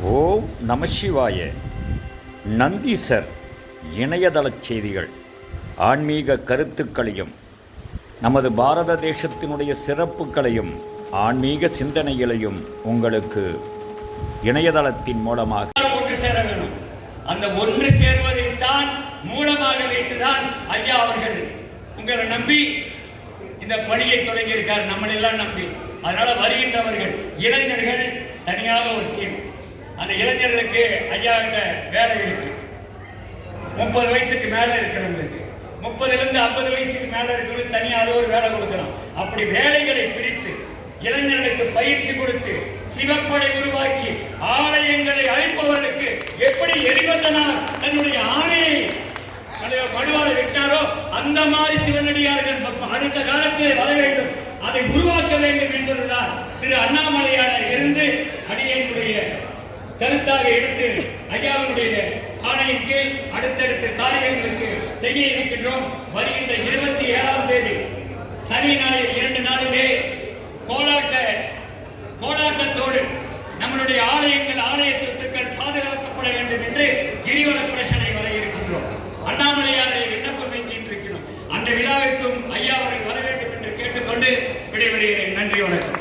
ஓம் நமசிவாய. நந்தீசர் இணையதளச் செய்திகள், ஆன்மீக கருத்துக்களையும் நமது பாரத தேசத்தினுடைய சிறப்புகளையும் ஆன்மீக சிந்தனைகளையும் உங்களுக்கு இணையதளத்தின் மூலமாக ஒன்று சேர வேணும். அந்த ஒன்று சேர்வதில் தான் மூலமாக வைத்துதான் ஐயா அவர்கள் உங்களை நம்பி இந்த பணியை தொடங்கியிருக்கார், நம்மளெல்லாம் நம்பி. அதனால வருகின்றவர்கள் இளைஞர்கள் தனியாக ஒரு டீம். அந்த இளைஞர்களுக்கு ஐயா வேலை இருக்கு. 30 வயசுக்கு மேல இருக்கிறவங்களுக்கு, 30லிருந்து 50 வயசுக்கு மேல இருக்கிறவங்களுக்கு தனியாக ஒரு வேலை கொடுக்கலாம். அப்படி வேலைகளை பிரித்து இளைஞர்களுக்கு பயிற்சி கொடுத்து சிவப்படை உருவாக்கி ஆலயங்களை அழிப்பவர்களுக்கு எப்படி எரிபத்தனார் தன்னுடைய ஆணையை மடுவாளை விட்டாரோ அந்த மாதிரி சிவனடியார்கள் அடுத்த காலத்தில் வர வேண்டும், அதை உருவாக்க வேண்டும் என்பதுதான் திரு அண்ணாமலையார் இருந்து அடியனுடைய கருத்தாக எடுத்து ஐயாவுடைய ஆணையின் கீழ் அடுத்தடுத்த காரியங்களுக்கு செய்ய இருக்கின்றோம். வருகின்ற 27ஆம் தேதி சனி ஞாயிறு 2 நாளிலே கோலாட்டத்தோடு நம்மளுடைய ஆலயங்கள், ஆலய சொத்துக்கள் பாதுகாக்கப்பட வேண்டும் என்று கிரிவல பிரச்சனை வர இருக்கின்றோம். அண்ணாமலையாரை விண்ணப்பம் வைக்கின்றிருக்கிறோம். அந்த விழாவிற்கும் ஐயா அவர்கள் வர வேண்டும் என்று கேட்டுக்கொண்டு விடைபெறுகிறேன். நன்றி, வணக்கம்.